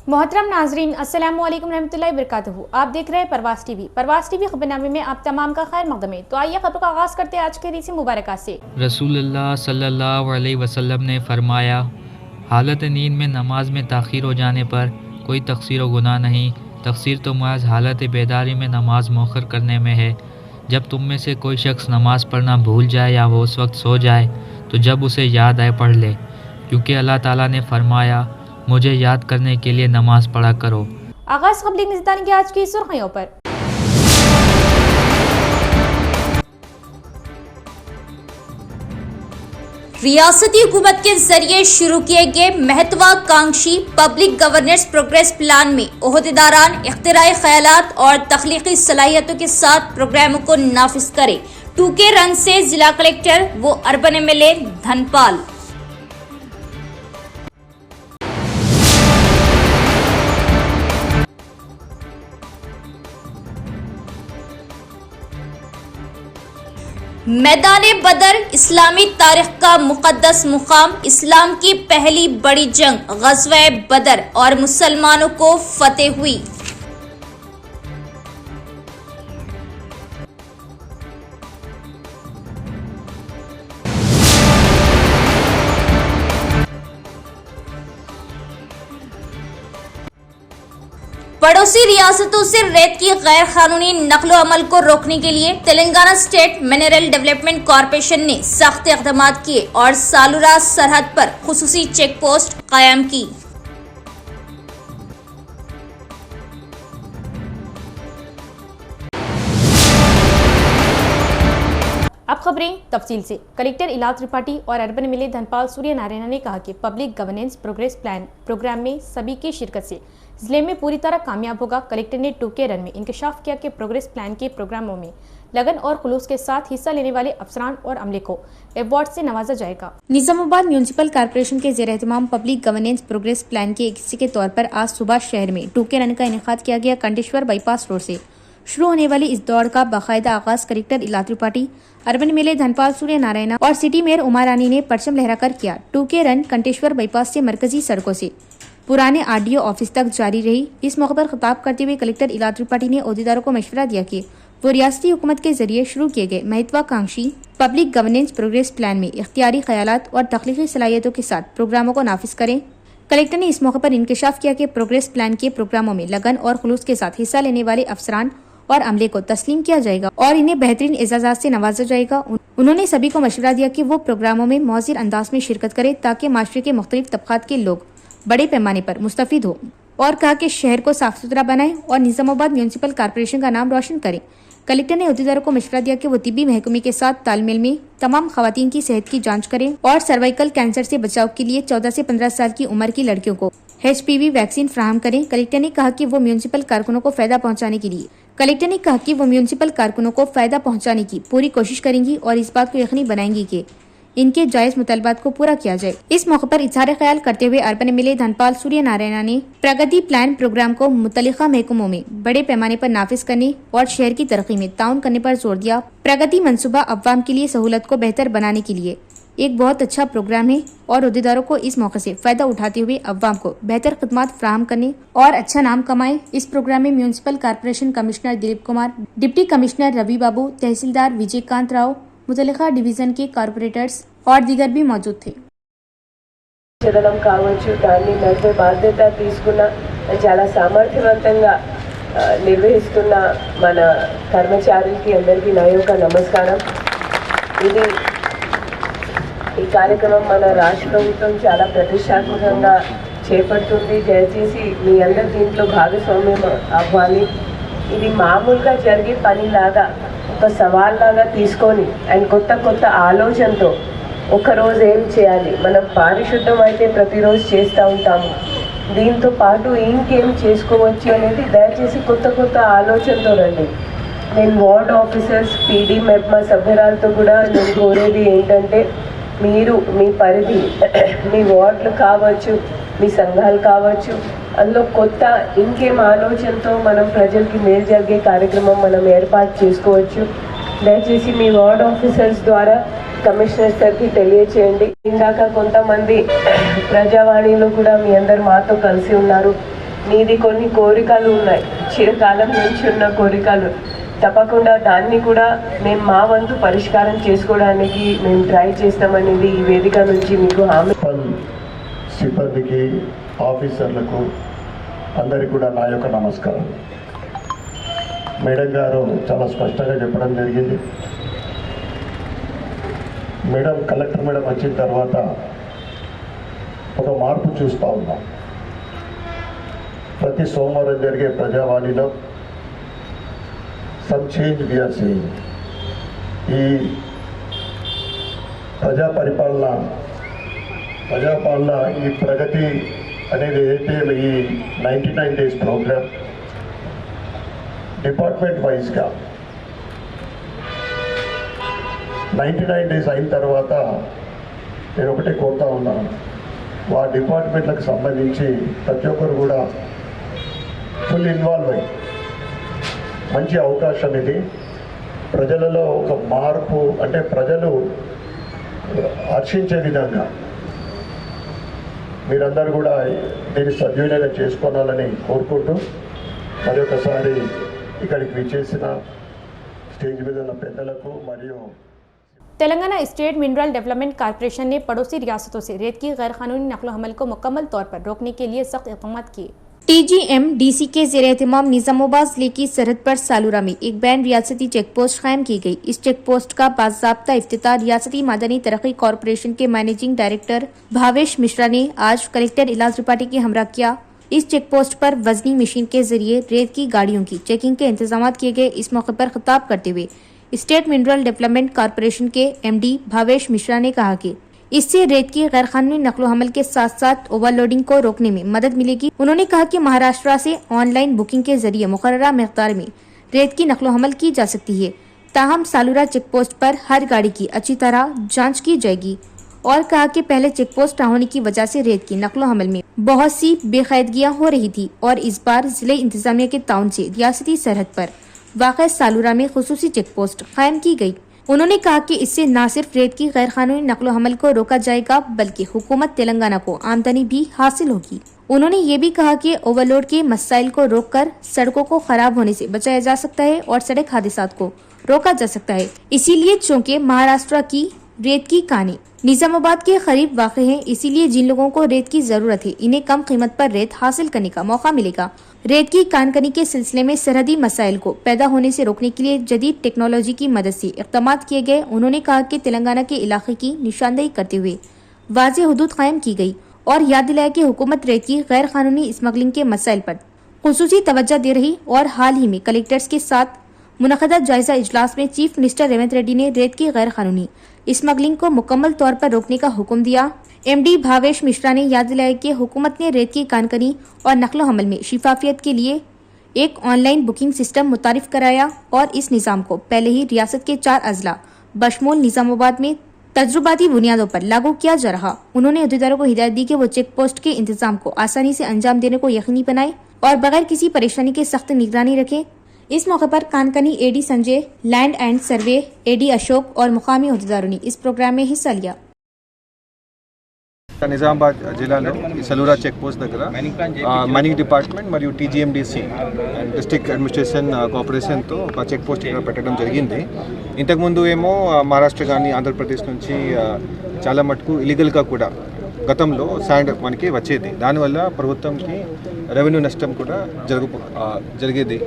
मोहतरम नाजरीन, अस्सलामु अलैकुम रहमतुल्लाहि वबरकातुहू। आप देख रहे हैं परवास टीवी खबरनामे में आप तमाम का खैर मकदम है। तो आइए खबर का आगाज़ करते हैं आज के हदीस मुबारक से। रसूलुल्लाह सल्लल्लाहु अलैहि वसल्लम ने फरमाया, हालत नींद में नमाज में ताख़ीर हो जाने पर कोई तक़सीर व गुनाह नहीं। तक़सीर तो महज हालत बेदारी में नमाज मौखर करने में है। जब तुम में से कोई शख्स नमाज पढ़ना भूल जाए या वो उस वक्त सो जाए तो जब उसे याद आए पढ़ ले, क्योंकि अल्लाह ताला ने फरमाया, मुझे याद करने के लिए नमाज पढ़ा करो। आगाज़ खबर निज़ानी की आज की सुर्खियों पर। रियासती हुकूमत के जरिए शुरू किए गए महत्वाकांक्षी पब्लिक गवर्नेंस प्रोग्रेस प्लान में ओहदेदारान इख्तिराई ख्यालात और तख्लीकी सलाहियतों के साथ प्रोग्रामों को नाफिज करें। 2K रन से जिला कलेक्टर व अर्बन MLA धनपाल। मैदाने बदर इस्लामी तारीख का मुकद्दस मुकाम, इस्लाम की पहली बड़ी जंग ग़ज़वे बदर और मुसलमानों को फतेह हुई। पड़ोसी रियासतों से रेत की गैर कानूनी नकलो अमल को रोकने के लिए Telangana state mineral development corporation ने सख्त इक़दाम किए और सालुरा सरहद पर खुसूसी चेक पोस्ट कायम की। अब खबरें तफसील से। कलेक्टर इलाज त्रिपाठी और अर्बन MLA धनपाल सूर्य नारायण ने कहा कि पब्लिक गवर्नेंस प्रोग्रेस प्रोग्राम में सभी की शिरकत से जिले में पूरी तरह कामयाब होगा। कलेक्टर ने 2K रन में इंकशाफ किया कि प्रोग्रेस प्लान के प्रोग्रामों में लगन और खुलूस के साथ हिस्सा लेने वाले अफसरान और अमले को अवार्ड से नवाजा जाएगा। निजामाबाद म्यूनिसिपल कॉर्पोरेशन के ज़ेर एहतमाम पब्लिक गवर्नेंस प्रोग्रेस प्लान के एक हिस्से के तौर पर आज सुबह शहर में 2K रन का इनेकाद किया गया। कंटेश्वर बाईपास रोड से शुरू होने वाली इस दौड़ का बाकायदा आगाज कलेक्टर इलाज त्रिपाठी, अर्बन MLA धनपाल सूर्य नारायण और सिटी मेयर उमा रानी ने परचम लहराकर किया। 2K रन कंटेश्वर बाईपास से मरकजी सड़कों से पुराने RDO ऑफिस तक जारी रही। इस मौके पर खिताब करते हुए कलेक्टर इलाज त्रिपाठी ने ओहदेदारों को मशवरा दिया कि वो रियासती हुकूमत के जरिए शुरू किए गए महत्वाकांक्षी पब्लिक गवर्नेंस प्रोग्रेस प्लान में इख्तियारी ख्यालात और तख्लीकी सलाहियतों के साथ प्रोग्रामों को नाफिज करें। कलेक्टर ने इस मौके पर इंकशाफ किया कि प्रोग्रेस प्लान के प्रोग्रामों में लगन और खुलूस के साथ हिस्सा लेने वाले अफसरान और अमले को तस्लीम किया जाएगा और इन्हें बेहतरीन एजाज़ात से नवाजा जाएगा। उन्होंने सभी को मशवरा दिया कि वो प्रोग्रामों में मौज़िर अंदाज में शिरकत करें ताकि माशरे के मुख्तलिफ तबकात के लोग बड़े पैमाने पर मुस्तफीद हो और कहा कि शहर को साफ सुथरा बनाएं और निजामाबाद म्यूनिसिपल कॉर्पोरेशन का नाम रोशन करें। कलेक्टर ने अहदेदारों को मशवरा दिया कि वो तिब्बी महकमे के साथ तालमेल में तमाम खवातीन की सेहत की जांच करें और सर्वाइकल कैंसर से बचाव के लिए 14 से 15 साल की उम्र की लड़कियों को HPV वैक्सीन फराहम करें। कलेक्टर ने कहा कि वो म्यूनिसिपल कारकुनों को फायदा पहुंचाने की पूरी कोशिश करेंगी और इस बात को यकीनी बनाएंगी कि इनके जायज मुतालबात को पूरा किया जाए। इस मौके पर इजहार ख्याल करते हुए अर्बन MLA धनपाल सूर्य नारायण ने प्रगति प्लान प्रोग्राम को मुतल्लिका महकमों में बड़े पैमाने पर नाफिज करने और शहर की तरक्की में ताउन करने पर जोर दिया। प्रगति मंसूबा अवाम के लिए सहूलत को बेहतर बनाने के लिए एक बहुत अच्छा प्रोग्राम है और अहदेदारों को इस मौके से फायदा उठाते हुए अवाम को बेहतर खिदमत फराहम करने और अच्छा नाम कमाए। इस प्रोग्राम में municipal corporation commissioner Dilip Kumar, deputy commissioner Ravi Babu, तहसीलदार विजयकांत राव, मुतल्लिका डिवीजन के कॉर्पोरेटर्स और दीगर भी मौजूद थे। దాన్ని నడిపే బాధ్యత తీసుకున్న చాలా సామర్థ్యవంతంగా నిర్వహిస్తున్న మన కర్మచారులకి అందరికీ నా యొక్క నమస్కారం। ఈ కార్యక్రమం మన రాష్ట్ర ప్రభుత్వం చాలా ప్రతిష్టాత్మకంగా చేపడుతుంది। దయచేసి మీ అందరి దీంట్లో భాగస్వామ్యం అవ్వాలి। ఇది మామూలుగా జరిగే పనిలాగా ఒక సవాల్లాగా తీసుకొని అండ్ కొత్త ఆలోచనతో ఒకరోజు ఏం చేయాలి, మనం పారిశుద్ధం అయితే ప్రతిరోజు చేస్తూ ఉంటాము, దీంతో పాటు ఇంకేం చేసుకోవచ్చు అనేది దయచేసి కొత్త ఆలోచనతో రండి। నేను వార్డ్ ఆఫీసర్స్, PD, మెప్మా సభ్యురాలతో కూడా నేను కోరేది ఏంటంటే, మీరు మీ పరిధి, మీ వార్డులు కావచ్చు, మీ సంఘాలు కావచ్చు, అందులో కొత్త ఇంకేం ఆలోచనతో మనం ప్రజలకి మేలు జరిగే కార్యక్రమం మనం ఏర్పాటు చేసుకోవచ్చు। దయచేసి మీ వార్డ్ ఆఫీసర్స్ ద్వారా కమిషనర్ సార్కి తెలియచేయండి। ఇందాక కొంతమంది ప్రజావాణిలో కూడా మీ అందరు మాతో కలిసి ఉన్నారు। మీది కొన్ని కోరికలు ఉన్నాయి, చిరకాలం నుంచి ఉన్న కోరికలు. తప్పకుండా దాన్ని కూడా మేము మా వంతు పరిష్కారం చేసుకోవడానికి మేము ట్రై చేస్తామనేది ఈ వేదిక నుంచి మీకు హామీ. సిబ్బందికి, ఆఫీసర్లకు అందరికీ కూడా నా యొక్క నమస్కారం. మేడం గారు చాలా స్పష్టంగా చెప్పడం జరిగింది. మేడం, కలెక్టర్ మేడం వచ్చిన తర్వాత ఒక మార్పు చూస్తూ ఉన్నాం. ప్రతి సోమవారం జరిగే ప్రజావాణిలో some change we are seeing. ఈ ప్రజాపాలన ఈ ప్రగతి అనేది ఏదైతే ఈ 99 days ప్రోగ్రామ్ డిపార్ట్మెంట్ వైజ్గా 99 days అయిన తర్వాత నేను ఒకటే కోరుతా ఉన్నాను, ఆ డిపార్ట్మెంట్లకు సంబంధించి ప్రతి ఒక్కరు కూడా ఫుల్ ఇన్వాల్వ్ అయ్యి మంచి అవకాశం ఇది. ప్రజలలో ఒక మార్పు, అంటే ప్రజలు హర్షించే విధంగా మీరందరూ కూడా దీన్ని సద్వినియోగం చేసుకోవాలని కోరుకుంటూ మరొకసారి ఇక్కడికి విచ్చేసిన స్టేజ్ మీద ఉన్న పెద్దలకు మరియు Telangana state mineral development corporation ने पड़ोसी रियासतों से रेत की गैर कानूनी नकलो हमल को मुकम्मल तौर पर रोकने के लिए सख्त इक़दाम किए। TGMDC के ज़ेर-ए-एहतिमाम निज़ामाबाद ज़िले की सरहद पर सालूरा में एक बैन रियासती चेक पोस्ट कायम की गई। इस चेक पोस्ट का बाज़ाब्ता इफ्तिताह रियासती मादनी तरक्की कॉर्पोरेशन के मैनेजिंग डायरेक्टर भावेश मिश्रा ने आज कलेक्टर इलाज त्रिपाठी के हमरा किया। इस चेक पोस्ट पर वजनी मशीन के जरिए रेत की गाड़ियों की चेकिंग के इंतजाम किए गए। इस मौके पर खिताब करते हुए स्टेट मिनरल डेवलपमेंट कॉर्पोरेशन के MD भावेश मिश्रा ने कहा कि इससे रेत की गैर कानूनी नकलो हमल के साथ साथ ओवरलोडिंग को रोकने में मदद मिलेगी। उन्होंने कहा कि महाराष्ट्र से ऑनलाइन बुकिंग के जरिए मुकर्ररा मिक़दार में रेत की नकलो हमल की जा सकती है। ताहम सालूरा चेक पोस्ट पर हर गाड़ी की अच्छी तरह जांच की जाएगी और कहा कि पहले चेक पोस्ट न होने की वजह से रेत की नकलो हमल में बहुत सी बेकायदगियाँ हो रही थी और इस बार जिले इंतजामिया के ताउन से रियासती सरहद पर वाक़ सालूरा में खुसूसी चेक पोस्ट कायम की गई। उन्होंने कहा कि इससे न सिर्फ रेत की गैर कानूनी नकलो हमल को रोका जाएगा बल्कि हुकूमत तेलंगाना को आमदनी भी हासिल होगी। उन्होंने ये भी कहा कि ओवरलोड के मसाइल को रोककर सड़कों को खराब होने से बचाया जा सकता है और सड़क हादसात को रोका जा सकता है। इसीलिए चूँकि महाराष्ट्र की रेत की कानें निजामाबाद के करीब वाक़ है, इसीलिए जिन लोगों को रेत की जरूरत है इन्हें कम कीमत पर रेत हासिल करने का मौका मिलेगा। रेत की कानकनी के सिलसिले में सरहदी मसाइल को पैदा होने से रोकने के लिए जदीद टेक्नोलॉजी की मदद से इक़दाम किए गए। उन्होंने कहा कि तेलंगाना के इलाके की निशानदेही करते हुए वाज़ेह हुदूद कायम की गई और याद दिलाया कि हुकूमत रेत की गैर कानूनी स्मगलिंग के मसाइल पर खुसूसी तवज्जो दे रही और हाल ही में कलेक्टर्स के साथ मुनक़दा जायजा इजलास में चीफ मिनिस्टर रेवंत रेड्डी ने रेत की गैर कानूनी स्मगलिंग को मुकम्मल तौर पर रोकने का हुक्म दिया। MD भावेश मिश्रा ने याद दिलाया कि हुकूमत ने रेत की कानकनी और नकलो हमल में शिफाफियत के लिए एक ऑनलाइन बुकिंग सिस्टम मुतारिफ कराया और इस निज़ाम को पहले ही रियासत के 4 अजला बशमूल निज़ामाबाद में तजुर्बाती बुनियादों पर लागू किया जा रहा। उन्होंने अहदेदारों को हिदायत दी कि वो चेक पोस्ट के इंतजाम को आसानी से अंजाम देने को यकीनी बनाए और बगैर किसी परेशानी के सख्त निगरानी रखें। इस मौके पर कानकनी AD Sanjay, land and survey AD Ashok और मुकामी अहदेदारों ने इस प्रोग्राम में हिस्सा लिया। నిజామాబాద్ జిల్లాలో ఈ సలూరా చెక్ పోస్ట్ దగ్గర మైనింగ్ డిపార్ట్మెంట్ మరియు TGMDC అండ్ డిస్ట్రిక్ట్ అడ్మినిస్ట్రేషన్ కోఆపరేషన్తో ఒక చెక్ పోస్ట్ ఇక్కడ పెట్టడం జరిగింది. ఇంతకుముందు ఏమో మహారాష్ట్ర కానీ ఆంధ్రప్రదేశ్ నుంచి చాలా మటుకు ఇలీగల్గా కూడా గతంలో శాండ్ మనకి వచ్చేది. దానివల్ల ప్రభుత్వంకి రెవెన్యూ నష్టం కూడా జరిగేది.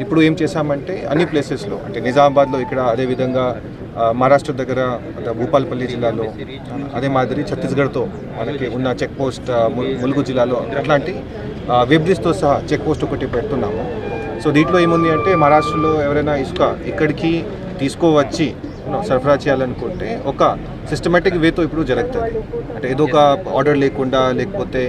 ఇప్పుడు ఏం చేశామంటే అన్ని ప్లేసెస్లో, అంటే నిజామాబాద్లో ఇక్కడ, అదేవిధంగా మహారాష్ట్ర దగ్గర భూపాల్పల్లి జిల్లాలో, అదే మాదిరి ఛత్తీస్గఢ్తో మనకి ఉన్న చెక్ పోస్ట్ ములుగు జిల్లాలో అట్లాంటి వెబ్ బ్రిడ్జ్తో సహా చెక్ పోస్ట్ ఒకటి పెడుతున్నాము. సో దీంట్లో ఏముంది అంటే మహారాష్ట్రలో ఎవరైనా ఇసుక ఇక్కడికి తీసుకువచ్చి సరఫరా చేయాలనుకుంటే ఒక సిస్టమేటిక్ వేతో ఇప్పుడు జరుగుతుంది. అంటే ఏదో ఒక ఆర్డర్ లేకుండా, లేకపోతే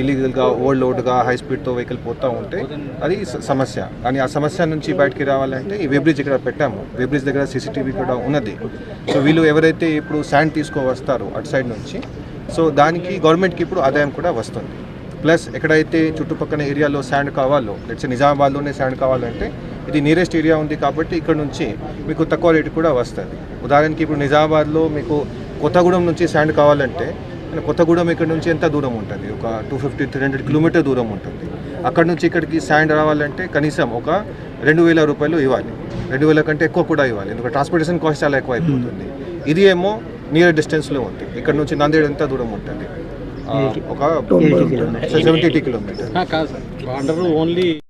ఇల్లీగల్గా ఓవర్లోడ్గా హై స్పీడ్తో వెహికల్ పోతూ ఉంటే అది సమస్య. కానీ ఆ సమస్య నుంచి బయటికి రావాలంటే ఈ వెబ్ బ్రిడ్జ్ ఇక్కడ పెట్టాము. వెబ్ బ్రిడ్జ్ దగ్గర CCTV కూడా ఉన్నది. సో వీళ్ళు ఎవరైతే ఇప్పుడు శాండ్ తీసుకువస్తారో అటు సైడ్ నుంచి, సో దానికి గవర్నమెంట్కి ఇప్పుడు ఆదాయం కూడా వస్తుంది. ప్లస్ ఎక్కడైతే చుట్టుపక్కల ఏరియాలో శాండ్ కావాలో, లెట్స్ నిజామాబాద్లోనే శాండ్ కావాలంటే ఇది నియరెస్ట్ ఏరియా ఉంది కాబట్టి ఇక్కడ నుంచి మీకు తక్కువ రేటు కూడా వస్తుంది. ఉదాహరణకి ఇప్పుడు నిజామాబాద్లో మీకు కొత్తగూడెం నుంచి శాండ్ కావాలంటే కొత్తగూడెం ఇక్కడ నుంచి ఎంత దూరం ఉంటుంది? ఒక 250-300 కిలోమీటర్ దూరం ఉంటుంది. అక్కడ నుంచి ఇక్కడికి శాండ్ రావాలంటే కనీసం ఒక 2,000 రూపాయలు ఇవ్వాలి, 2,000 కంటే ఎక్కువ కూడా ఇవ్వాలి, ఎందుకంటే ట్రాన్స్పోర్టేషన్ కాస్ట్ చాలా ఎక్కువ అయిపోతుంది. ఇది ఏమో నియర్ డిస్టెన్స్లో ఉంది, ఇక్కడ నుంచి నాందేడ్ ఎంత దూరం ఉంటుంది, ఒక 70 కిలోమీటర్.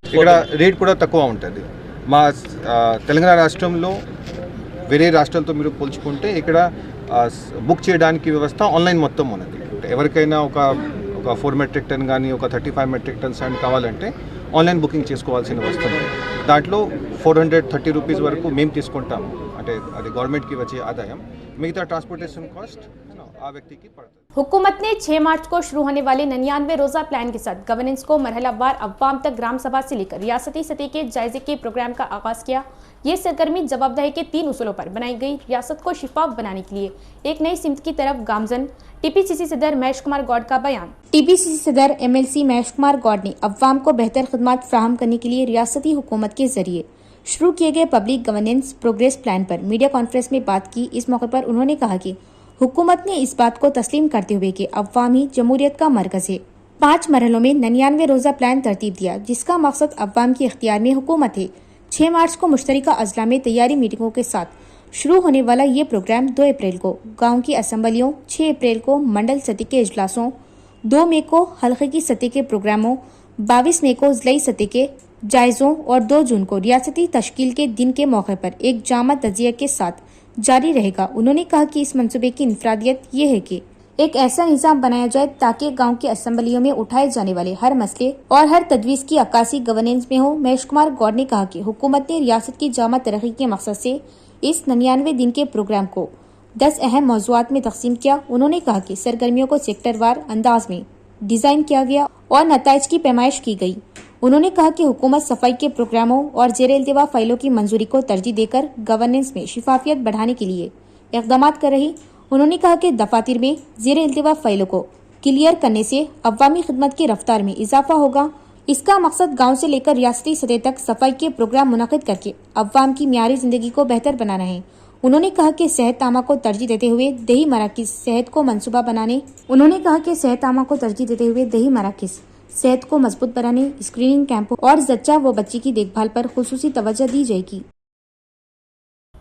ఇక్కడ రేట్ కూడా తక్కువ ఉంటుంది. మా తెలంగాణ రాష్ట్రంలో వేరే రాష్ట్రాలతో మీరు పోల్చుకుంటే ఇక్కడ బుక్ చేయడానికి వ్యవస్థ ఆన్లైన్ మొత్తం ఉన్నది. ఎవరికైనా ఒక 4 మెట్రిక్ టన్ కానీ ఒక 35 మెట్రిక్ టన్ శాండ్ కావాలంటే ఆన్లైన్ బుకింగ్ చేసుకోవాల్సిన వస్తుంది. దాంట్లో 430 రూపీస్ వరకు మేము తీసుకుంటాము, అంటే అది గవర్నమెంట్కి వచ్చే ఆదాయం. మిగతా ట్రాన్స్పోర్టేషన్ కాస్ట్ ఆ వ్యక్తికి పడుతుంది. हुकूमत ने 6 मार्च को शुरू होने वाले 99 रोजा प्लान के साथ गवर्नेंस को मरहलावार अव्वाम तक ग्राम सभा से लेकर रियासती सतह के जायजे के प्रोग्राम का आगाज किया। ये सरगर्मी जवाबदेही के 3 उसूलों पर बनाई गई। रियासत को शिफाफ बनाने के लिए एक नई सिमत की तरफ गामजन। टीपीसीसी सदर महेश कुमार गौड़ का बयान। टीपीसीसी सदर एमएलसी महेश कुमार गौड़ ने अव्वाम को बेहतर खिदमत फराहम करने के लिए रियासती हुकूमत के जरिए शुरू किए गए पब्लिक गवर्नेंस प्रोग्रेस प्लान पर मीडिया कॉन्फ्रेंस में बात की। इस मौके पर उन्होंने कहा कि हुकूमत ने इस बात को तस्लीम करते हुए कि अव्वाम ही जमहूरियत का मरकज है, 5 मरहलों में 99 रोजा प्लान तरतीब दिया, जिसका मकसद अव्वाम के इख्तियार में हुकूमत है। 6 मार्च को मुश्तरका अजला में तैयारी मीटिंगों के साथ शुरू होने वाला ये प्रोग्राम 2 अप्रैल को गाँव की असम्बलियों, 6 अप्रैल को मंडल सतह के इजलासों, 2 मई को हल्के की सतह के प्रोग्रामों, 22 मई को ज़िलाई सतह के जायज़ों और 2 जून को रियासती तश्कील के दिन के मौके पर एक जामा तजिया के साथ जारी रहेगा। उन्होंने कहा कि इस मंसूबे की इनफरादियत ये है कि एक ऐसा निज़ाम बनाया जाए ताकि गांव की असम्बलियों में उठाए जाने वाले हर मसले और हर तजवीज़ की अक्कासी गवर्नेंस में हो। महेश कुमार गौड़ ने कहा कि हुकूमत ने रियासत की जामा तरक्की के मकसद से इस 99 दिन के प्रोग्राम को 10 अहम मौज़ूआत में तकसीम किया। उन्होंने कहा कि सरगर्मियों को सेक्टरवार अंदाज में डिज़ाइन किया गया और नताइज की पैमाइश की गई। उन्होंने कहा कि हुकूमत सफाई के प्रोग्रामों और ज़ेरे इल्तिवा फाइलों की मंजूरी को तरजीह देकर गवर्नेंस में शिफाफियत बढ़ाने के लिए इक़दाम कर रही। उन्होंने कहा कि दफातर में ज़ेरे इल्तिवा फाइलों को क्लियर करने से अवामी खिदमत की रफ्तार में इजाफा होगा। इसका मकसद गाँव से लेकर रियासती सतह तक सफाई के प्रोग्राम मुनक़िद करके अवाम की मियारी ज़िंदगी को बेहतर बनाना है। उन्होंने कहा कि सेहत तामा को तरजीह देते हुए देही मराकिज़ सेहत को मनसूबा बनाने सेहत को मजबूत बनाने, स्क्रीनिंग कैंपों और जच्चा व बच्ची की देखभाल पर खुसूसी तवज्जो दी जाएगी।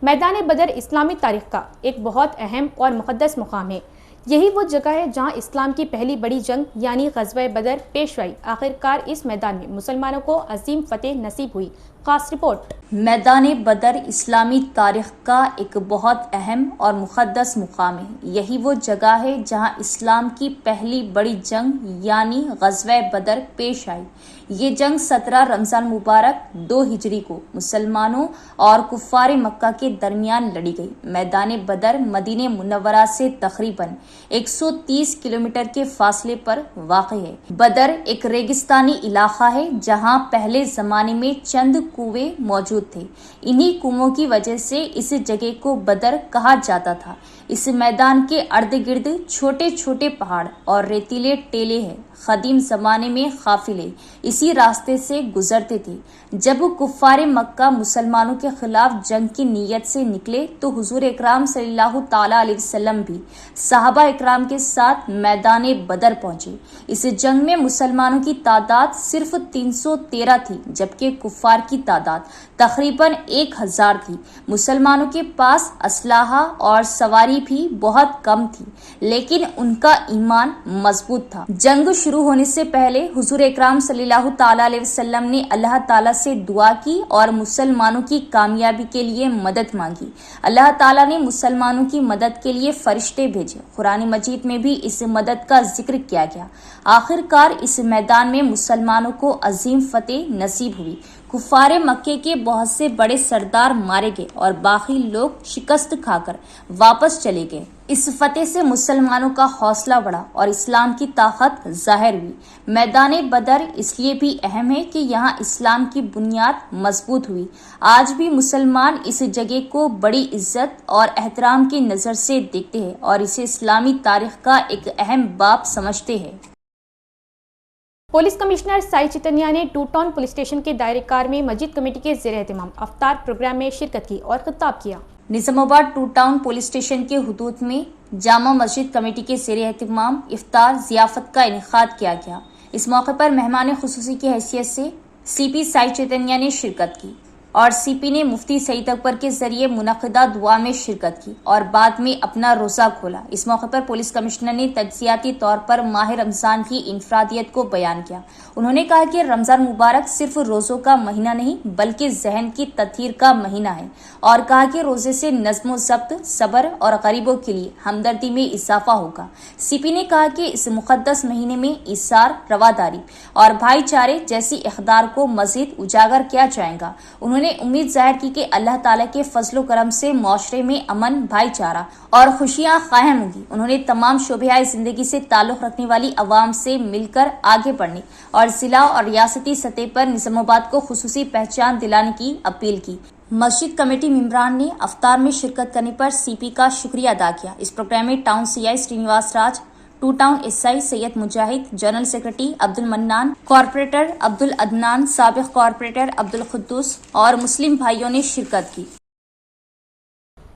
मैदान बदर इस्लामी तारीख का एक बहुत अहम और मुक़द्दस मुकाम है। यही वो जगह है जहां इस्लाम की पहली बड़ी जंग यानी ग़ज़वा बदर पेश आई। आखिरकार इस मैदान में मुसलमानों को अजीम फतेह नसीब हुई। खास रिपोर्ट। मैदान बदर इस्लामी तारीख का एक बहुत अहम और मुक़द्दस मुकाम है। यही वो जगह है जहां इस्लाम की पहली बड़ी जंग यानी ग़ज़वा बदर पेश आई। ये जंग 17 रमज़ान मुबारक 2 हिजरी को मुसलमानों और कुफ़ार मक्का के दरमियान लड़ी गई। मैदान बदर मदीने मुनव्वरा से तकरीबन 130 किलोमीटर के फासले पर वाक़ है। बदर एक रेगिस्तानी इलाका है जहां पहले ज़माने में चंद कुएं मौजूद थे। इन्हीं कुओं की वजह से इस जगह को बदर कहा जाता था। इस मैदान के अर्द गिर्द छोटे छोटे पहाड़ और रेतीले टेले हैं। क़दीम ज़माने में काफ़िले इसी रास्ते से गुजरते थे। जब कुफ़ार मक्का मुसलमानों के खिलाफ जंग की नीयत से निकले तो हुजूर इकराम सल्लल्लाहु ताला अलैहि वसल्लम भी सहाबा इकराम के साथ मैदान बदर पहुंचे। इस जंग में मुसलमानों की तादाद सिर्फ 313 थी, जबकि कुफ़ार की तादाद तकरीबन 1000 थी। मुसलमानों के पास असलाहा और सवारी भी बहुत कम थी, लेकिन उनका ईमान मजबूत था। जंग शुरू होने से पहले हुजूर इकराम सल्लल्लाहु ताला अलैहि वसल्लम ने अल्लाह ताला से दुआ की और मुसलमानों की कामयाबी के लिए मदद मांगी। अल्लाह ताला ने मुसलमानों की मदद के लिए फरिश्ते भेजे। कुरान मजीद में भी इस मदद का जिक्र किया गया। आखिरकार इस मैदान में मुसलमानों को अजीम फतेह नसीब हुई। कुफार मक्के के बहुत से बड़े सरदार मारे गए और बाकी लोग शिकस्त खाकर वापस चले गए। इस फतेह से मुसलमानों का हौसला बढ़ा और इस्लाम की ताकत जाहिर हुई। मैदान बदर इसलिए भी अहम है कि यहाँ इस्लाम की बुनियाद मजबूत हुई। आज भी मुसलमान इस जगह को बड़ी इज्जत और एहतराम की नज़र से देखते हैं और इसे इस्लामी तारीख का एक अहम बाब समझते हैं। पुलिस कमिश्नर साई चितनिया ने 2 टाउन पुलिस स्टेशन के दायरे कार में मस्जिद कमेटी के ज़ेरे एहतमाम अफ्तार प्रोग्राम में शिरकत की और खिताब किया। निज़ामाबाद 2 टाउन पुलिस स्टेशन के हुदूद में जामा मस्जिद कमेटी के ज़ेरे एहतमाम इफ्तार ज़ियाफ़त का इनेकाद किया गया। इस मौके पर मेहमान खुसूसी की हैसियत से CP साई चैतन्य ने शिरकत की और CP ने मुफ्ती सईद अकबर के जरिए मुनक़िदा दुआ में शिरकत की और बाद में अपना रोज़ा खोला। इस मौके पर पुलिस कमिश्नर ने तज्ज़ियाती तौर पर माह रमज़ान की इनफरादियत को बयान किया। उन्होंने कहा कि रमज़ान मुबारक सिर्फ रोज़ों का महीना नहीं बल्कि जहन की तत्हीर का महीना है और कहा कि रोज़े से नज़्म ज़ब्त, सब्र और गरीबों के लिए हमदर्दी में इजाफा होगा। CP ने कहा कि इस मुक़द्दस महीने में इसार, रवादारी और भाईचारे जैसी इक़दार को मज़ीद उजागर किया जाएगा। उन्होंने उम्मीद जाहिर की कि अल्लाह ताला के फजलो करम से माशरे में अमन, भाईचारा और खुशियां कायम होंगी। उन्होंने तमाम शोबे जिंदगी से ताल्लुक़ रखने वाली अवाम से मिलकर आगे बढ़ने और जिला और रियासती सतह पर निज़ामाबाद को खुसूसी पहचान दिलाने की अपील की। मस्जिद कमेटी मेंबरान ने अफ्तार में शिरकत करने पर CP का शुक्रिया अदा किया। इस प्रोग्राम में town CI Srinivas Raj, 2 town SI Syed Mujahid, general secretary Abdul Mannan, corporator Abdul Adnan, साबिक कॉर्पोरेटर अब्दुल खुद्दूस और मुस्लिम भाइयों ने शिरकत की।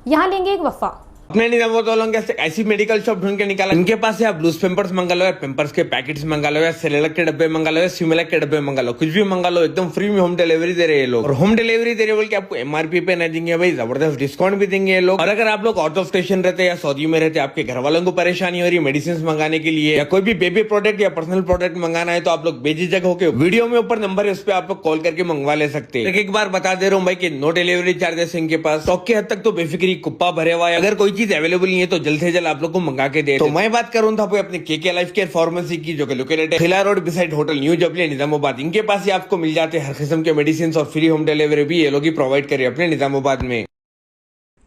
यहाँ लेंगे एक वफ़ा। अपने निजामुद्दीन वालों के ऐसी मेडिकल शॉप ढूंढ के निकाला, इनके पास से आप लूज पेम्पर्स मंगा लो या पेम्पर्स के पैकेट्स मंगा लो या सेरेलक के डब्बे मंगा लो या सिमिलक के डब्बे मंगा लो, कुछ भी मंगा लो, एकदम फ्री में होम डिलीवरी दे रहे हैं लोग। और होम डिलीवरी दे रहे बोल के आपको MRP पे नहीं देंगे भाई, जबरदस्त डिस्काउंट भी देंगे ये लोग। और अगर आप लोग आउट ऑफ स्टेशन रहते हैं या सऊदी में रहते हैं, आपके घर वालों को परेशानी हो रही है मेडिसिन मंगाने के लिए या कोई भी बेबी प्रोडक्ट या पर्सनल प्रोडक्ट मंगाना है, तो आप लोग बेझिझक होकर वीडियो में ऊपर नंबर है उस पर आप लोग कॉल करके मंगवा ले सकते हैं। एक बार बता दे रहा हूँ भाई कि नो डिलीवरी चार्जेस इनके पास, स्टॉक की हद तक तो बेफिक्री कुप्पा भरे हुआ है। अगर कोई चीज अवेलेबल नहीं है तो जल्द से जल्द आप लोग को मंगा के दे। तो मैं बात कर रहा था अपने KK लाइफ केयर फार्मेसी की, जो कि लोकेटेड है Khila road beside hotel new Jubilee Nizamabad. इनके पास ही आपको मिल जाते हैं हर किस्म के मेडिसिन और फ्री होम डिलीवरी भी ये लोग ही प्रोवाइड करे अपने निजामाबाद में।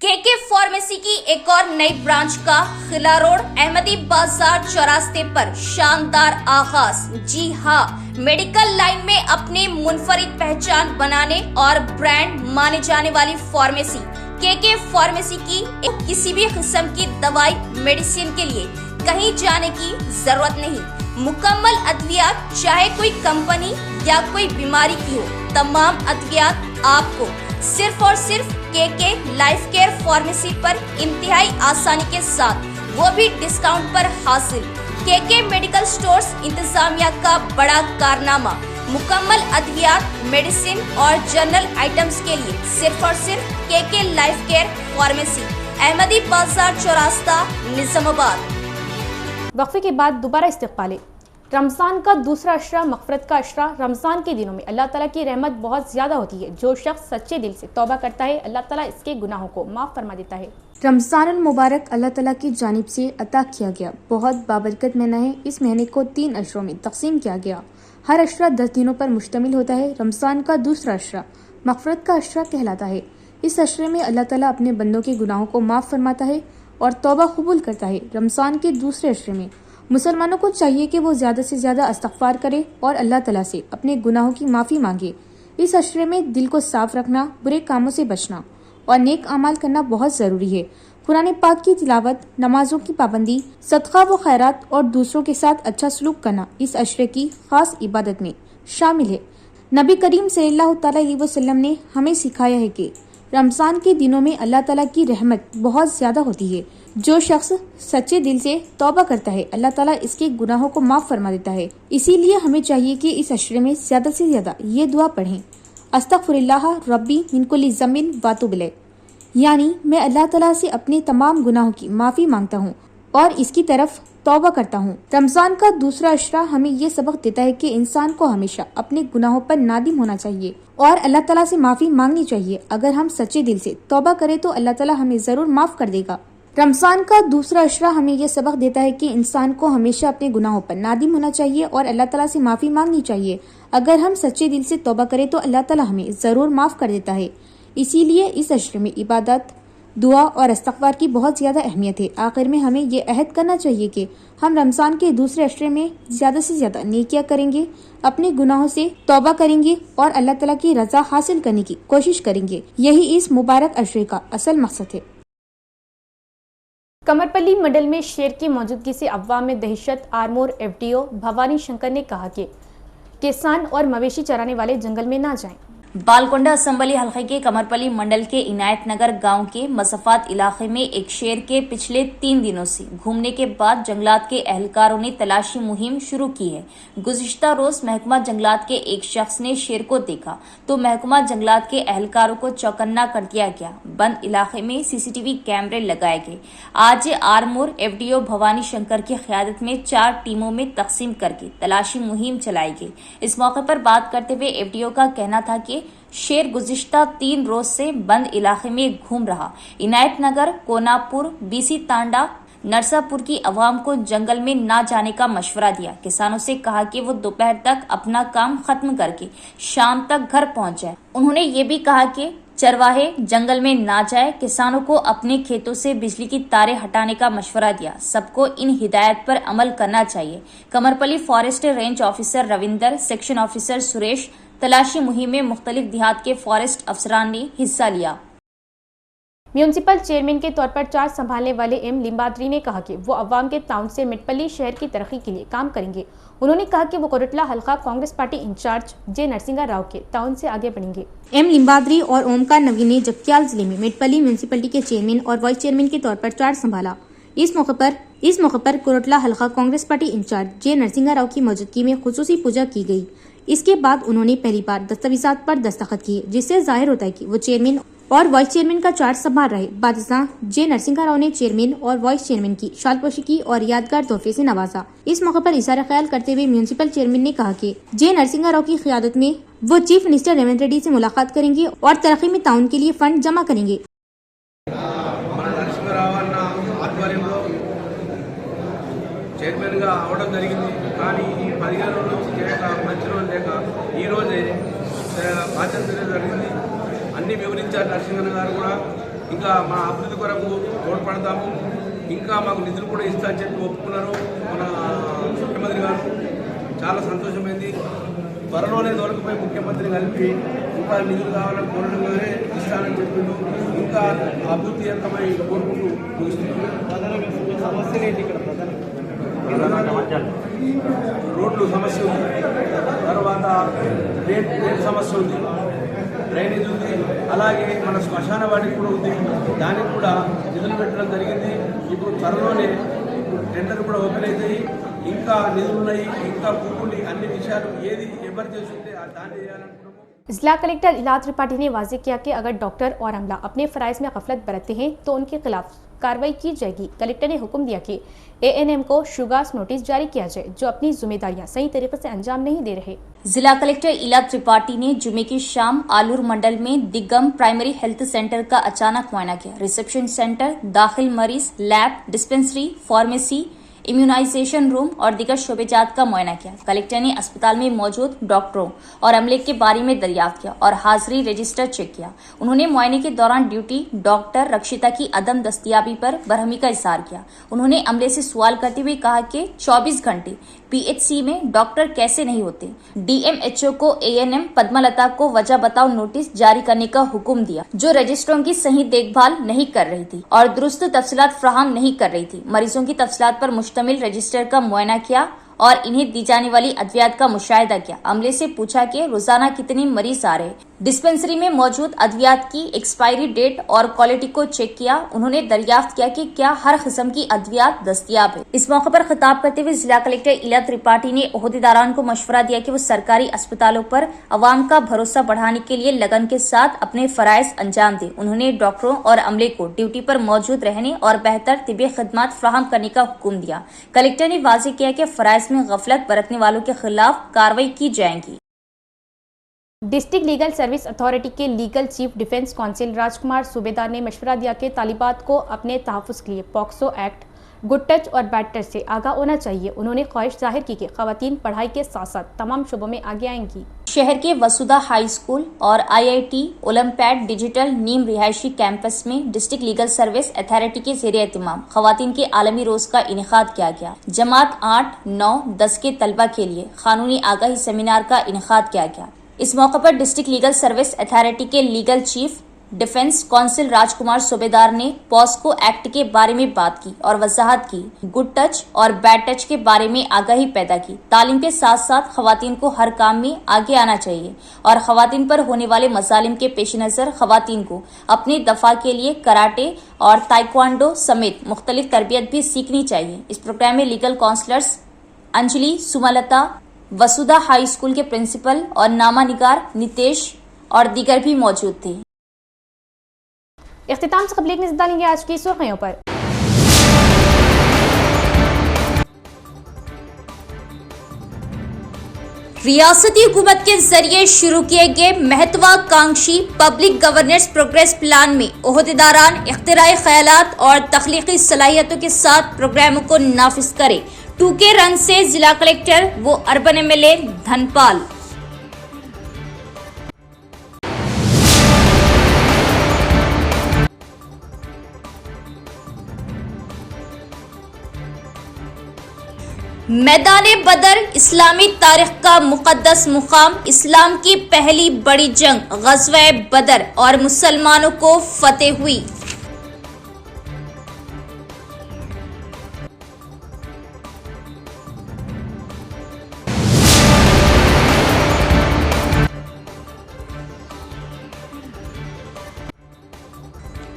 KK फार्मेसी की एक और नई ब्रांच का खिला रोड अहमदी बाजार चौरास्ते पर शानदार आगाज। जी हाँ, मेडिकल लाइन में अपने मुनफरिद पहचान बनाने और ब्रांड माने जाने वाली फार्मेसी KK फार्मेसी की किसी भी किस्म की दवाई मेडिसिन के लिए कहीं जाने की जरूरत नहीं। मुकम्मल अद्वियात, चाहे कोई कंपनी या कोई बीमारी की हो, तमाम अद्वियात आपको सिर्फ और सिर्फ KK लाइफ केयर फार्मेसी पर इंतहाई आसानी के साथ, वो भी डिस्काउंट पर हासिल। KK मेडिकल स्टोर्स इंतजामिया का बड़ा कारनामा, मुकम्मल अद्वियात, मेडिसिन और जनरल आइटम्स के लिए सिर्फ और सिर्फ KK life care pharmacy, Ahmadi बाजार चौरास्ता, निजामाबाद। वक्फे के बाद दोबारा इस्तिक़बाल। रमज़ान का दूसरा अशरा मग़फ़िरत का अशरा। रमज़ान के दिनों में अल्लाह ताला की रहमत बहुत ज़्यादा होती है। जो शख्स सच्चे दिल से तौबा करता है, अल्लाह ताला इसके गुनाहों को माफ़ फरमा देता है। रमज़ान मुबारक अल्लाह ताला की जानिब से अता किया गया बहुत बाबरकत महीना है। इस महीने को 3 अशरों में तकसीम किया गया। हर अशरा 10 दिनों पर मुश्तमिल होता है। रमज़ान का दूसरा अशरा मग़फ़िरत का अशरा कहलाता है। इस अशरे में अल्लाह ताला अपने बंदों के गुनाहों को माफ़ फरमाता है और तौबा कबूल करता है। रमज़ान के दूसरे अशरे में मुसलमानों को चाहिए कि वो ज़्यादा से ज़्यादा इस्तग़फ़ार करे और अल्लाह ताला से अपने गुनाहों की माफ़ी मांगे। इस अशरे में दिल को साफ रखना, बुरे कामों से बचना और नेक अमाल करना बहुत ज़रूरी है। कुरान पाक की तिलावत, नमाजों की पाबंदी, सदका व खैरात और दूसरों के साथ अच्छा सलूक करना इस अशरे की ख़ास इबादत में शामिल है। नबी करीम सल्लल्लाहु अलैहि वसल्लम ने हमें सिखाया है कि रमज़ान के दिनों में अल्लाह ताला की रहमत बहुत ज़्यादा होती है। जो शख्स सच्चे दिल से तौबा करता है, अल्लाह ताला इसके गुनाहों को माफ़ फरमा देता है। इसीलिए हमें चाहिए कि इस अशरे में ज़्यादा से ज़्यादा ये दुआ पढ़ें, अस्तग़फिरुल्लाह रब्बी मिन कुल्ली ज़म्बिन व अतूबु इलैह, यानी मैं अल्लाह ताला से अपने तमाम गुनाहों की माफ़ी मांगता हूँ और इसकी तरफ तौबा करता हूँ। रमज़ान का दूसरा अशरा हमें ये सबक देता है कि इंसान को हमेशा अपने गुनाहों पर नादिम होना चाहिए और अल्लाह ताला से माफ़ी मांगनी चाहिए। अगर हम सच्चे दिल से तौबा करें तो अल्लाह ताला हमें ज़रूर माफ़ कर देगा। रमज़ान का दूसरा अशरा हमें यह सबक देता है कि इंसान को हमेशा अपने गुनाहों पर नादिम होना चाहिए और अल्लाह ताला से माफ़ी मांगनी चाहिए। अगर हम सच्चे दिल से तौबा करें तो अल्लाह ताला हमें ज़रूर माफ़ कर देता है। इसीलिए इस अशरे में इबादत, दुआ और इस्तग़फ़ार की बहुत ज़्यादा अहमियत है। आखिर में हमें ये अहद करना चाहिए कि हम रमज़ान के दूसरे अशरे में ज़्यादा से ज़्यादा नेकियां करेंगे, अपने गुनाहों से तौबा करेंगे और अल्लाह ताला की रज़ा हासिल करने की कोशिश करेंगे। यही इस मुबारक अशरे का असल मकसद है। कमरपल्ली मंडल में शेर की मौजूदगी से अफवाह में दहशत। आरमोर FDO भवानी शंकर ने कहा कि किसान और मवेशी चराने वाले जंगल में ना जाएं। बालकोंडा असम्बली हलके के कमरपल्ली मंडल के इनायत नगर गांव के मसफात इलाके में एक शेर के पिछले 3 दिनों से घूमने के बाद जंगलात के एहलकारों ने तलाशी मुहिम शुरू की है। गुज़िश्ता रोज महकमा जंगलात के एक शख्स ने शेर को देखा तो महकमा जंगलात के एहलकारों को चौकन्ना कर दिया गया। बंद इलाके में सीसीटीवी कैमरे लगाए गए। आज आरमोर एफडीओ भवानी शंकर की क़यादत में 4 टीमों में तकसीम करके तलाशी मुहिम चलाई गई। इस मौके पर बात करते हुए एफडीओ का कहना था कि शेर गुज़िश्ता 3 रोज से बंद इलाके में घूम रहा। इनायत नगर, कोनापुर, बीसी तांडा, नरसापुर की आवाम को जंगल में ना जाने का मशवरा दिया। किसानों से कहा कि वो दोपहर तक अपना काम खत्म करके शाम तक घर पहुंच जाए। उन्होंने ये भी कहा कि चरवाहे जंगल में ना जाए। किसानों को अपने खेतों से बिजली की तारें हटाने का मशवरा दिया। सबको इन हिदायत पर अमल करना चाहिए। Kamarpally forest range officer Ravinder, section officer Suresh, तलाशी मुहिम में मुख्तलिफ देहात के फॉरेस्ट अफसरान ने हिस्सा लिया। म्यूनिसिपल चेयरमैन के तौर पर चार्ज संभालने वाले एम लिम्बाद्री ने कहा कि वो अवाम के ताउन से मिटपल्ली शहर की तरक्की के लिए काम करेंगे। उन्होंने कहा कि वो कोरटला हल्का कांग्रेस पार्टी इंचार्ज जे नरसिंगा राव के ताउन से आगे बढ़ेंगे। एम लिम्बाद्री और ओमकार नवीन ने जगत्याल जिले में मिटपल्ली म्यूनिसिपलिटी के चेयरमैन और वाइस चेयरमैन के तौर पर चार्ज संभाला। इस मौके पर कोरटला हल्का कांग्रेस पार्टी इंचार्ज जे नरसिंगा राव की मौजूदगी में खुसूसी पूजा की गई। इसके बाद उन्होंने पहली बार दस्तावेजात पर दस्तखत किए, जिससे जाहिर होता है कि वो चेयरमैन और वाइस चेयरमैन का चार्ज संभाल रहे। बादशाह जे नरसिंगा राव ने चेयरमैन और वाइस चेयरमैन की शालपोशी की और यादगार तोहफे से नवाजा। इस मौके पर इशारा ख्याल करते हुए म्यूनिसिपल चेयरमैन ने कहा कि जे नरसिंगा राव की क़यादत में वो चीफ मिनिस्टर रेवंत रेड्डी से मुलाकात करेंगे और तरक्की में ताउन के लिए फंड जमा करेंगे। చైర్మన్గా అవడం జరిగింది, కానీ ఈ 15 రోజుల నుంచి చేయక మంచి రోజు లేక ఈరోజే బాధ్యత జరిగింది. అన్నీ వివరించారు నరసింహన్ గారు కూడా. ఇంకా మా అభివృద్ధి కొరకు తోడ్పడతాము, ఇంకా మాకు నిధులు కూడా ఇస్తా అని చెప్పి ఒప్పుకున్నారు మన ముఖ్యమంత్రి గారు. చాలా సంతోషమైంది. త్వరలోనే దొరకపోయి ముఖ్యమంత్రి కలిపి ఇంకా నిధులు కావాలని కోరడంగానే ఇస్తానని చెప్పిండు. ఇంకా అభివృద్ధి ఎంతమై కోరుకుంటూ ముగిస్తున్నాం. సమస్యలు ఏంటి ఇక్కడ? రోడ్లు సమస్య ఉంది, తర్వాత రేట్ సమస్య ఉంది, డ్రైనేజ్ ఉంది, అలాగే మన శ్మశాన వాటికి కూడా ఉంది. దానికి కూడా నిధులు పెట్టడం జరిగింది. ఇప్పుడు త్వరలోనే టెండర్ కూడా ఓపెన్ అవుతాయి. ఇంకా నిధులు ఉన్నాయి, ఇంకా కూకుని అన్ని విషయాలు ఏది ఎవరు చేస్తుంటే దాన్ని చేయాలనుకున్నాము। जिला कलेक्टर इला त्रिपाठी ने वाजे किया कि अगर डॉक्टर और अमला अपने फ़राइज़ में गफलत बरतते हैं तो उनके खिलाफ कार्रवाई की जाएगी। कलेक्टर ने हुक्म दिया कि ANM को शुगास नोटिस जारी किया जाए जो अपनी जिम्मेदारियां सही तरीके से अंजाम नहीं दे रहे। जिला कलेक्टर इला त्रिपाठी ने जुमे की शाम आलूर मंडल में दिग्गम प्राइमरी हेल्थ सेंटर का अचानक मुआयना किया। रिसेप्शन सेंटर, दाखिल मरीज, lab, dispensary, pharmacy, immunisation room और दीगर शोबेजात का मुआयना किया। कलेक्टर ने अस्पताल में मौजूद डॉक्टरों और अमले के बारे में दरियाफ्त किया और हाजिरी रजिस्टर चेक किया। उन्होंने मुआयने के दौरान ड्यूटी डॉक्टर रक्षिता की अदम दस्तयाबी पर बरहमी का इजहार किया। उन्होंने अमले से सवाल करते हुए कहा कि 24 घंटे PHC में डॉक्टर कैसे नहीं होते। DMHO को ANM पद्मलता को वजह बताओ नोटिस जारी करने का हुक्म दिया, जो रजिस्ट्रों की सही देखभाल नहीं कर रही थी और दुरुस्त तफसीलात फ्राहम नहीं कर रही थी। मरीजों की तफसीलात पर मुश्तमिल रजिस्टर का मुआयना किया और इन्हें दी जाने वाली अद्वियात का मुशाहिदा किया। अमले से पूछा कि रोजाना कितने मरीज आ रहे। डिस्पेंसरी में मौजूद अद्वियात की एक्सपायरी डेट और क्वालिटी को चेक किया। उन्होंने दरियाफ्त किया कि क्या हर किस्म की अद्वियात दस्तयाब है। इस मौके पर खिताब करते हुए जिला कलेक्टर इला त्रिपाठी ने ओहदेदारान को मशवरा दिया कि वो सरकारी अस्पतालों पर अवाम का भरोसा बढ़ाने के लिए लगन के साथ अपने फराइज अंजाम दें। उन्होंने डॉक्टरों और अमले को ड्यूटी पर मौजूद रहने और बेहतर तिब्बी खदमात फ्राहम करने का हुक्म दिया। कलेक्टर ने वाज़ेह किया कि फराइज में गफलत बरतने वालों के खिलाफ कार्रवाई की जाएगी। डिस्ट्रिक्ट लीगल सर्विस अथॉरिटी के लीगल चीफ डिफेंस काउंसिल राजकुमार सूबेदार ने मशवरा दिया कि तालिबात को अपने तहफ़्फ़ुज़ के लिए पॉक्सो एक्ट, गुड टच और बैड टच से आगाह होना चाहिए। उन्होंने ख्वाहिश जाहिर की कि ख़वातीन पढ़ाई के साथ साथ तमाम शोबों में आगे आएंगी। शहर के वसुधा हाई स्कूल और IIT ओलंपियाड डिजिटल नीम रिहायशी कैंपस में डिस्ट्रिक्ट लीगल सर्विस अथॉरिटी के ज़ेरे एहतमाम ख़वातीन के आलमी रोज का इनेकाद किया गया। जमात 8, 9, 10 के तलबा के लिए कानूनी आगाही सेमिनार का इनेकाद किया गया। इस मौके पर डिस्ट्रिक्ट लीगल सर्विस अथॉरिटी के लीगल चीफ डिफेंस कौंसिल राजकुमार सूबेदार ने पॉस्को एक्ट के बारे में बात की और वजाहत की, गुड टच और बैड टच के बारे में आगाही पैदा की। तालीम के साथ साथ खवातीन को हर काम में आगे आना चाहिए और खवातीन पर होने वाले मसालिम के पेश नज़र खवातीन को अपने दफा के लिए कराटे और ताइक्वांडो समेत मुख्तलिफ तरबियत भी सीखनी चाहिए। इस प्रोग्राम में लीगल काउंसलर्स अंजलि, सुमलता, वसुधा हाई स्कूल के प्रिंसिपल और नामा निगार नितेश और दीगर भी मौजूद थे। इख्तिताम से कबल एक नज़र डालेंगे आज की सुर्खियों पर। रियासती हुकूमत के जरिए शुरू किए गए महत्वाकांक्षी पब्लिक गवर्नेंस प्रोग्रेस प्लान में ओहदेदारान इख्तिराई ख्यालात और तख्लीकी सलाहियतों के साथ प्रोग्रामों को नाफिज करें। 2K रन से जिला कलेक्टर वो अर्बन MLA धनपाल। मैदाने बदर इस्लामी तारीख का मुकद्दस मुकाम, इस्लाम की पहली बड़ी जंग ग़ज़वे बदर और मुसलमानों को फतेह हुई।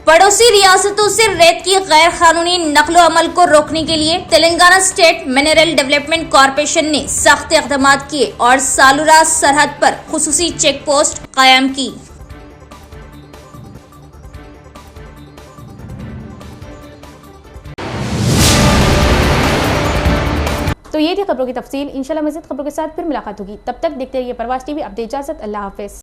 पड़ोसी रियासतों से रेत की गैर कानूनी नकलो अमल को रोकने के लिए Telangana state mineral development corporation ने सख्त इक़दाम किए और सालुरा सरहद पर खुसूसी चेक पोस्ट कायम की। तो ये थी खबरों की तफसील। इंशाल्लाह मज़ीद खबरों के साथ फिर मुलाकात होगी। तब तक देखते रहिए परवाज़ टीवी। अब दे इजाज़त, अल्लाह हाफ़िज़।